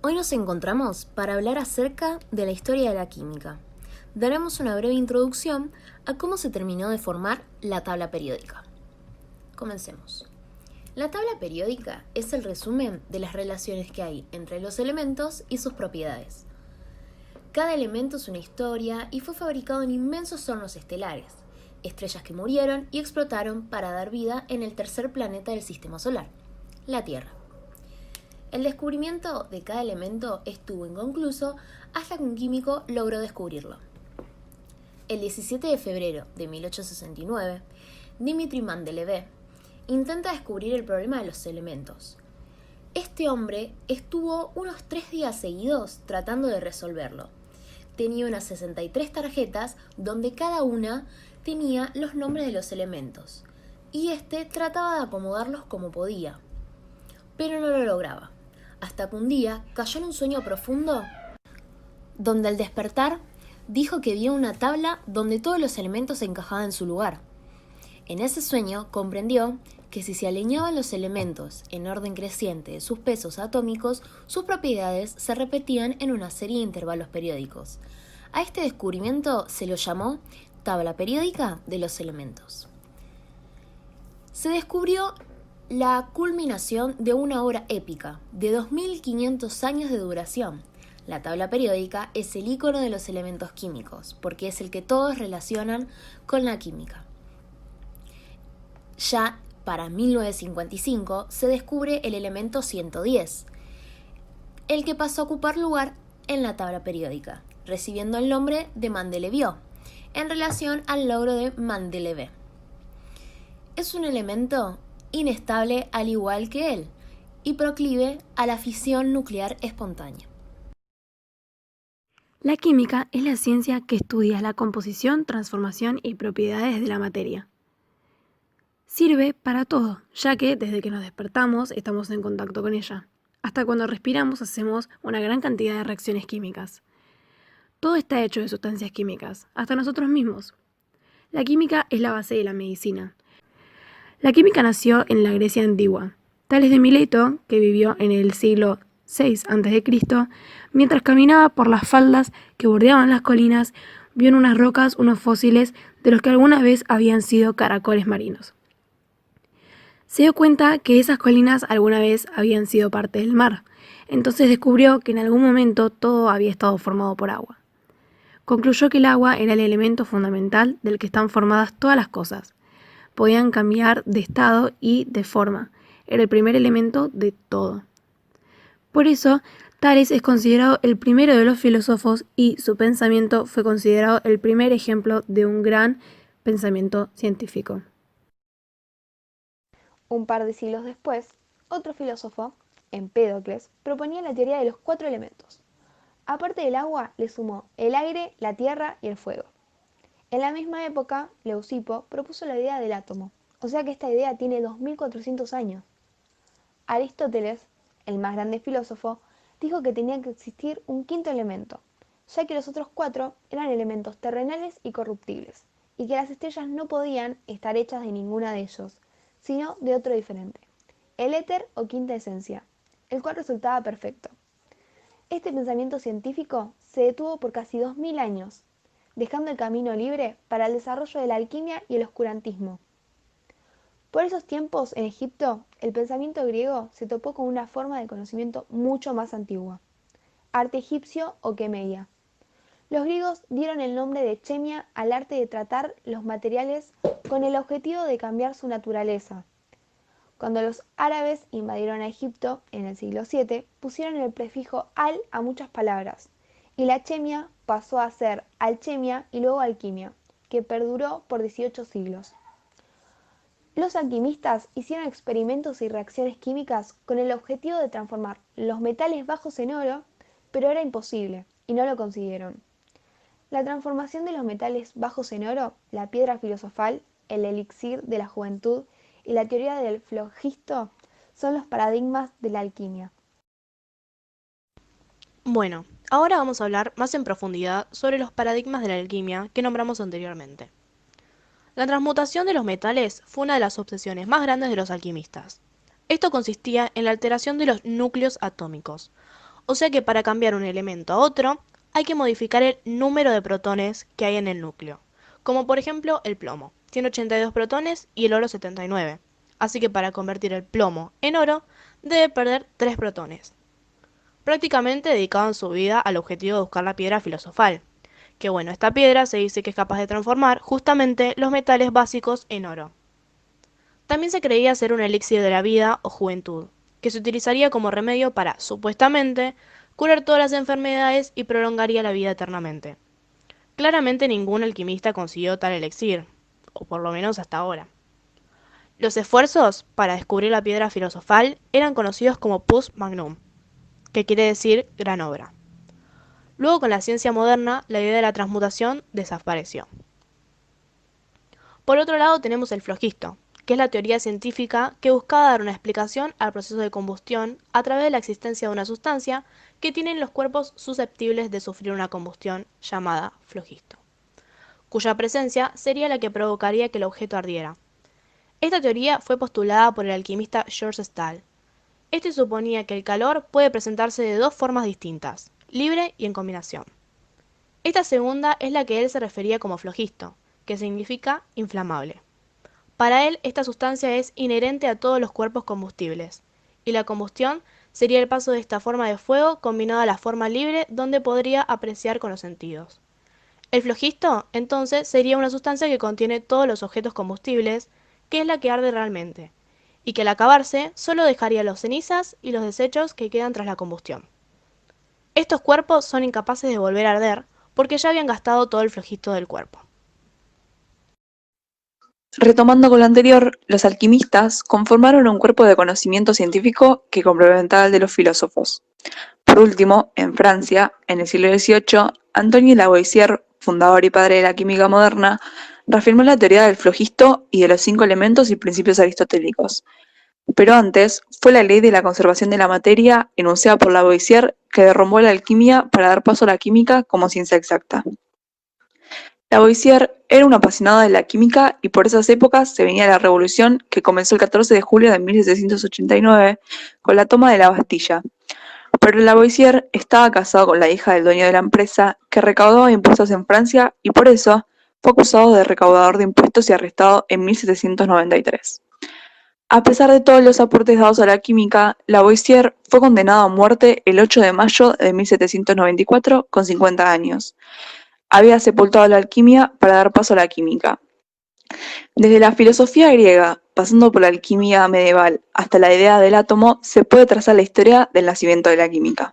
Hoy nos encontramos para hablar acerca de la historia de la química. Daremos una breve introducción a cómo se terminó de formar la tabla periódica. Comencemos. La tabla periódica es el resumen de las relaciones que hay entre los elementos y sus propiedades. Cada elemento es una historia y fue fabricado en inmensos hornos estelares, estrellas que murieron y explotaron para dar vida en el tercer planeta del sistema solar, la Tierra. El descubrimiento de cada elemento estuvo inconcluso hasta que un químico logró descubrirlo. El 17 de febrero de 1869, Dmitri Mendeleev intenta descubrir el problema de los elementos. Este hombre estuvo unos 3 días seguidos tratando de resolverlo. Tenía unas 63 tarjetas donde cada una tenía los nombres de los elementos, y trataba de acomodarlos como podía, pero no lo lograba, hasta que un día cayó en un sueño profundo donde al despertar dijo que vio una tabla donde todos los elementos se encajaban en su lugar. En ese sueño comprendió que si se alineaban los elementos en orden creciente de sus pesos atómicos, sus propiedades se repetían en una serie de intervalos periódicos. A este descubrimiento se lo llamó tabla periódica de los elementos. Se descubrió la culminación de una obra épica de 2500 años de duración. La tabla periódica es el icono de los elementos químicos, porque es el que todos relacionan con la química. Ya para 1955 se descubre el elemento 110, el que pasó a ocupar lugar en la tabla periódica, recibiendo el nombre de Mendeleev, en relación al logro de Mendeleev. Es un elemento inestable al igual que él, y proclive a la fisión nuclear espontánea. La química es la ciencia que estudia la composición, transformación y propiedades de la materia. Sirve para todo, ya que desde que nos despertamos estamos en contacto con ella. Hasta cuando respiramos hacemos una gran cantidad de reacciones químicas. Todo está hecho de sustancias químicas, hasta nosotros mismos. La química es la base de la medicina. La química nació en la Grecia antigua. Tales de Mileto, que vivió en el siglo VI a.C., mientras caminaba por las faldas que bordeaban las colinas, vio en unas rocas unos fósiles de los que alguna vez habían sido caracoles marinos. Se dio cuenta que esas colinas alguna vez habían sido parte del mar, entonces descubrió que en algún momento todo había estado formado por agua. Concluyó que el agua era el elemento fundamental del que están formadas todas las cosas. Podían cambiar de estado y de forma. Era el primer elemento de todo. Por eso, Tales es considerado el primero de los filósofos y su pensamiento fue considerado el primer ejemplo de un gran pensamiento científico. Un par de siglos después, otro filósofo, Empédocles, proponía la teoría de los 4 elementos. Aparte del agua, le sumó el aire, la tierra y el fuego. En la misma época, Leucipo propuso la idea del átomo, o sea que esta idea tiene 2400 años. Aristóteles, el más grande filósofo, dijo que tenía que existir un quinto elemento, ya que los otros 4 eran elementos terrenales y corruptibles, y que las estrellas no podían estar hechas de ninguna de ellos, sino de otro diferente, el éter o quinta esencia, el cual resultaba perfecto. Este pensamiento científico se detuvo por casi 2000 años, dejando el camino libre para el desarrollo de la alquimia y el oscurantismo. Por esos tiempos, en Egipto, el pensamiento griego se topó con una forma de conocimiento mucho más antigua, arte egipcio o quemeia. Los griegos dieron el nombre de chemia al arte de tratar los materiales con el objetivo de cambiar su naturaleza. Cuando los árabes invadieron a Egipto en el siglo VII, pusieron el prefijo al a muchas palabras, y la chemia pasó a ser alchemia y luego alquimia, que perduró por 18 siglos. Los alquimistas hicieron experimentos y reacciones químicas con el objetivo de transformar los metales bajos en oro, pero era imposible, y no lo consiguieron. La transformación de los metales bajos en oro, la piedra filosofal, el elixir de la juventud y la teoría del flogisto son los paradigmas de la alquimia. Bueno, ahora vamos a hablar más en profundidad sobre los paradigmas de la alquimia que nombramos anteriormente. La transmutación de los metales fue una de las obsesiones más grandes de los alquimistas. Esto consistía en la alteración de los núcleos atómicos, o sea que para cambiar un elemento a otro hay que modificar el número de protones que hay en el núcleo, como por ejemplo el plomo, tiene 82 protones y el oro 79, así que para convertir el plomo en oro debe perder 3 protones. Prácticamente dedicado en su vida al objetivo de buscar la piedra filosofal, que bueno, esta piedra se dice que es capaz de transformar justamente los metales básicos en oro. También se creía ser un elixir de la vida o juventud, que se utilizaría como remedio para, supuestamente, curar todas las enfermedades y prolongaría la vida eternamente. Claramente ningún alquimista consiguió tal elixir, o por lo menos hasta ahora. Los esfuerzos para descubrir la piedra filosofal eran conocidos como Pus Magnum, que quiere decir gran obra. Luego, con la ciencia moderna, la idea de la transmutación desapareció. Por otro lado tenemos el flogisto, que es la teoría científica que buscaba dar una explicación al proceso de combustión a través de la existencia de una sustancia que tienen los cuerpos susceptibles de sufrir una combustión llamada flogisto, cuya presencia sería la que provocaría que el objeto ardiera. Esta teoría fue postulada por el alquimista George Stahl. Este suponía que el calor puede presentarse de dos formas distintas, libre y en combinación. Esta segunda es la que él se refería como flogisto, que significa inflamable. Para él, esta sustancia es inherente a todos los cuerpos combustibles, y la combustión sería el paso de esta forma de fuego combinada a la forma libre donde podría apreciar con los sentidos. El flogisto, entonces, sería una sustancia que contiene todos los objetos combustibles, que es la que arde realmente, y que al acabarse solo dejaría los cenizas y los desechos que quedan tras la combustión. Estos cuerpos son incapaces de volver a arder porque ya habían gastado todo el flogisto del cuerpo. Retomando con lo anterior, los alquimistas conformaron un cuerpo de conocimiento científico que complementaba el de los filósofos. Por último, en Francia, en el siglo XVIII, Antoine Lavoisier, fundador y padre de la química moderna, reafirmó la teoría del flogisto y de los 5 elementos y principios aristotélicos. Pero antes, fue la ley de la conservación de la materia, enunciada por Lavoisier, que derrumbó la alquimia para dar paso a la química como ciencia exacta. Lavoisier era un apasionado de la química y por esas épocas se venía la revolución que comenzó el 14 de julio de 1789 con la toma de la Bastilla. Pero Lavoisier estaba casado con la hija del dueño de la empresa que recaudaba impuestos en Francia y por eso fue acusado de recaudador de impuestos y arrestado en 1793. A pesar de todos los aportes dados a la química, Lavoisier fue condenado a muerte el 8 de mayo de 1794 con 50 años. Había sepultado la alquimia para dar paso a la química. Desde la filosofía griega, pasando por la alquimia medieval hasta la idea del átomo, se puede trazar la historia del nacimiento de la química.